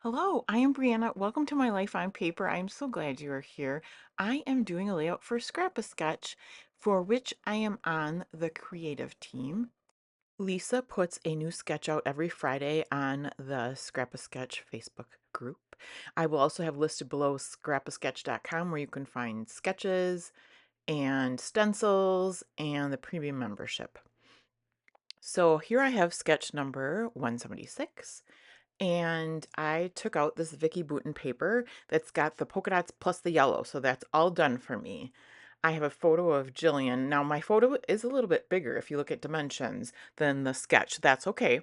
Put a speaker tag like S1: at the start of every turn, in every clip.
S1: Hello, I am Brianna. Welcome to my life on paper. I'm so glad you are here. I am doing a layout for Scrap a Sketch, for which I am on the creative team. Lisa puts a new sketch out every Friday on the Scrap a Sketch Facebook group. I will also have listed below scrapasketch.com where you can find sketches and stencils and the premium membership. So here I have sketch number 176. And I took out this Vicky Bouton paper that's got the polka dots plus the yellow, so that's all done for me. I have a photo of Jillian. Now my photo is a little bit bigger if you look at dimensions than the sketch. That's okay.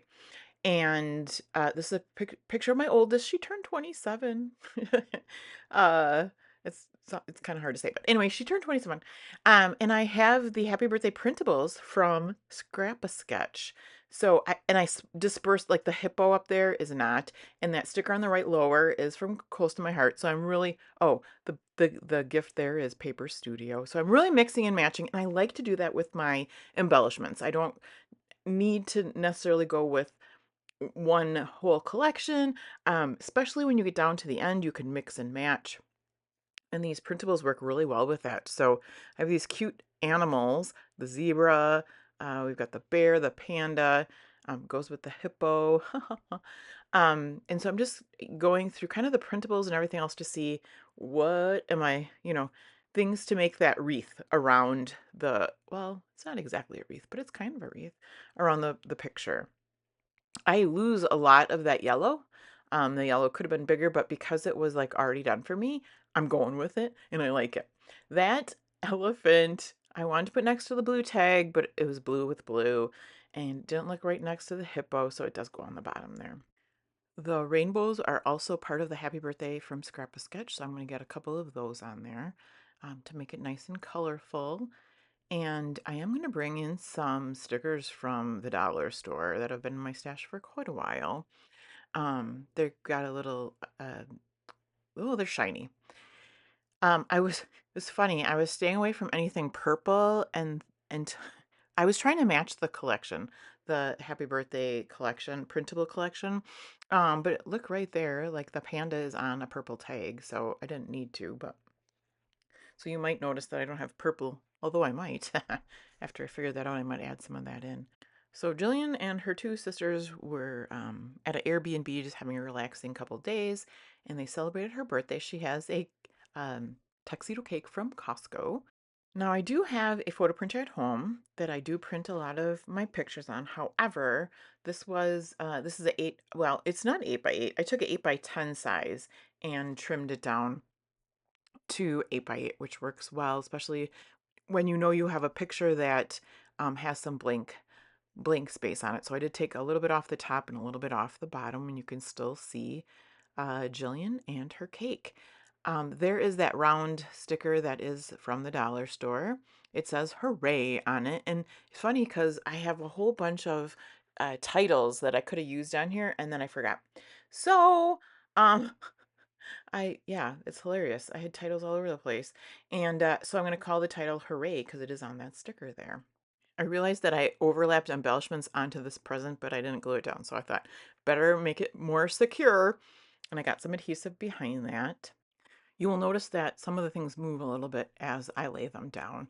S1: And this is a picture of my oldest. She turned 27. uh, it's kind of hard to say, but anyway, she turned 27. And I have the happy birthday printables from Scrap a Sketch. So I dispersed like the hippo up there is not, and that sticker on the right lower is from Close to My Heart. So I'm really the gift there is Paper Studio. So I'm really mixing and matching, and I like to do that with my embellishments. I don't need to necessarily go with one whole collection. Especially when you get down to the end, you can mix and match. And these printables work really well with that. So I have these cute animals, the zebra, we've got the bear, the panda, goes with the hippo. And so I'm just going through kind of the printables and everything else to see what am I, things to make that wreath around well, it's not exactly a wreath, but it's kind of a wreath around the picture. I lose a lot of that yellow. The yellow could have been bigger, but because it was like already done for me, I'm going with it and I like it. That elephant I wanted to put next to the blue tag, but it was blue with blue and didn't look right next to the hippo, so it does go on the bottom there. The rainbows are also part of the happy birthday from Scrap a Sketch, so I'm going to get a couple of those on there to make it nice and colorful. And I am going to bring in some stickers from the dollar store that have been in my stash for quite a while. They've got a little, oh, they're shiny. It was funny. I was staying away from anything purple and I was trying to match the collection, the Happy Birthday collection, printable collection. But look right there, like the panda is on a purple tag, so I didn't need to, but so you might notice that I don't have purple, although I might. After I figure that out, I might add some of that in. So Jillian and her two sisters were at an Airbnb just having a relaxing couple days, and they celebrated her birthday. She has a um, tuxedo cake from Costco. Now I do have a photo printer at home that I do print a lot of my pictures on. However, this is a eight. Well, it's not 8 by 8. I took an 8 by 10 size and trimmed it down to 8 by 8, which works well, especially when you know you have a picture that has some blank space on it. So I did take a little bit off the top and a little bit off the bottom, and you can still see Jillian and her cake. There is that round sticker that is from the dollar store. It says Hooray on it. And it's funny because I have a whole bunch of titles that I could have used on here and then I forgot. So, um, yeah, it's hilarious. I had titles all over the place. And so I'm going to call the title Hooray because it is on that sticker there. I realized that I overlapped embellishments onto this present, but I didn't glue it down. So I thought better make it more secure. And I got some adhesive behind that. You will notice that some of the things move a little bit as I lay them down,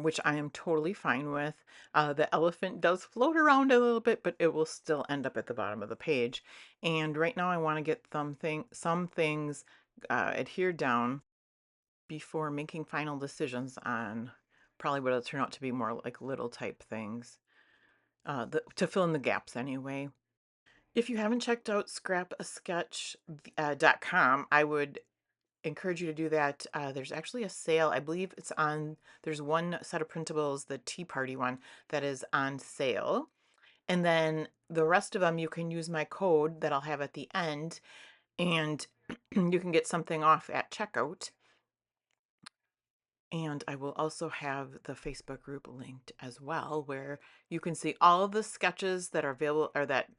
S1: which I am totally fine with. The elephant does float around a little bit, but it will still end up at the bottom of the page. And right now I want to get some things adhered down before making final decisions on probably what will turn out to be more like little type things to fill in the gaps anyway. If you haven't checked out scrapasketch.com, I would encourage you to do that. There's actually a sale. I believe there's one set of printables, the Tea Party one, that is on sale. And then the rest of them, you can use my code that I'll have at the end, and you can get something off at checkout. And I will also have the Facebook group linked as well, where you can see all of the sketches that are available or that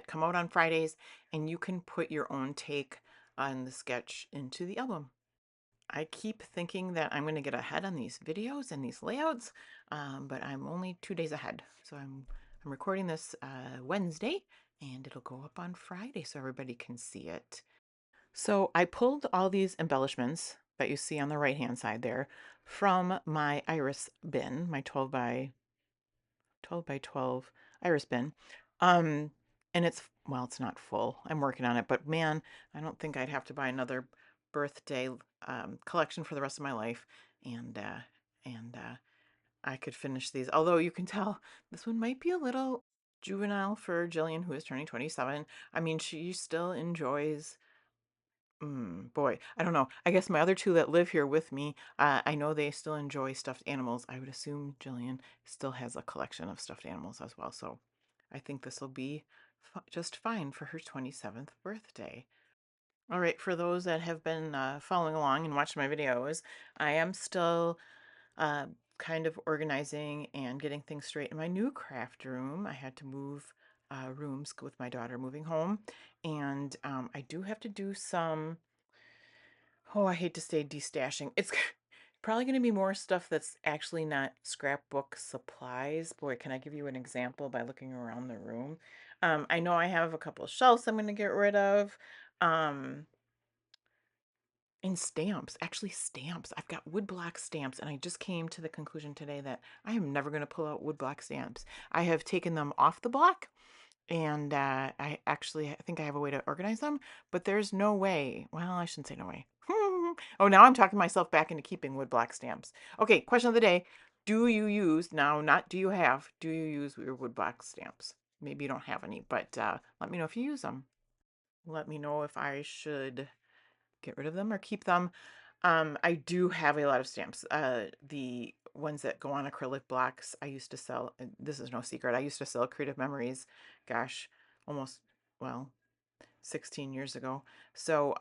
S1: come out on Fridays, and you can put your own take on the sketch into the album. I keep thinking that I'm going to get ahead on these videos and these layouts, but I'm only 2 days ahead. So I'm recording this Wednesday, and it'll go up on Friday so everybody can see it. So I pulled all these embellishments that you see on the right hand side there from my iris bin, my 12 by 12 iris bin. Um, and it's not full. I'm working on it, but man, I don't think I'd have to buy another birthday collection for the rest of my life. And, uh, and I could finish these. Although you can tell this one might be a little juvenile for Jillian, who is turning 27. I mean, she still enjoys boy, I don't know. I guess my other two that live here with me, I know they still enjoy stuffed animals. I would assume Jillian still has a collection of stuffed animals as well. So I think this will be just fine for her 27th birthday. All right, for those that have been following along and watching my videos, I am still uh, kind of organizing and getting things straight in my new craft room. I had to move rooms with my daughter moving home, and I do have to do some. Oh, I hate to say destashing. It's probably going to be more stuff that's actually not scrapbook supplies. Boy, can I give you an example by looking around the room? I know I have a couple of shelves I'm going to get rid of. Um, and stamps, actually stamps. I've got woodblock stamps, and I just came to the conclusion today that I am never going to pull out woodblock stamps. I have taken them off the block, and I think I have a way to organize them, but there's no way. Well, I shouldn't say no way. Oh, now I'm talking myself back into keeping woodblock stamps. Okay, question of the day. Do you use, now not do you have, do you use your woodblock stamps? Maybe you don't have any, but let me know if you use them. Let me know if I should get rid of them or keep them. I do have a lot of stamps. The ones that go on acrylic blocks, I used to sell, and this is no secret, I used to sell Creative Memories, gosh, almost, well, 16 years ago. So,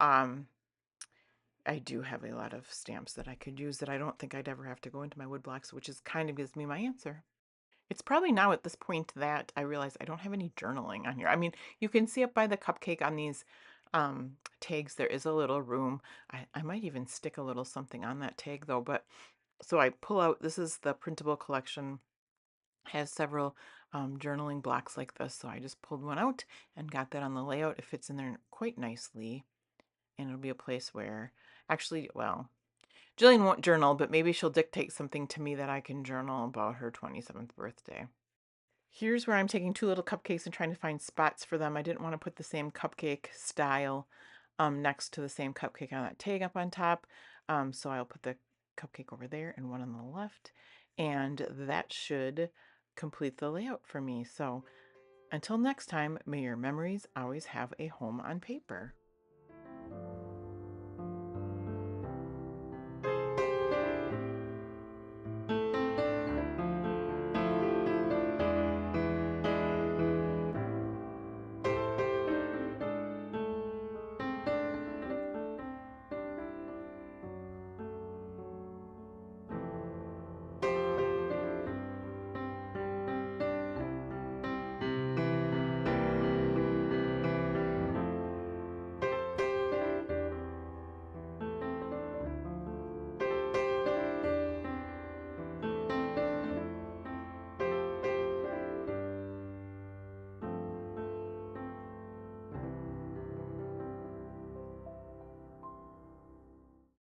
S1: I do have a lot of stamps that I could use that I don't think I'd ever have to go into my wood blocks, which is kind of gives me my answer. It's probably now at this point that I realize I don't have any journaling on here. I mean, you can see up by the cupcake on these tags, there is a little room. I might even stick a little something on that tag though, but so I pull out, this is the printable collection, has several journaling blocks like this. So I just pulled one out and got that on the layout. It fits in there quite nicely. And it'll be a place where actually, well, Jillian won't journal, but maybe she'll dictate something to me that I can journal about her 27th birthday. Here's where I'm taking two little cupcakes and trying to find spots for them. I didn't want to put the same cupcake style next to the same cupcake on that tag up on top. So I'll put the cupcake over there and one on the left. And that should complete the layout for me. So until next time, may your memories always have a home on paper.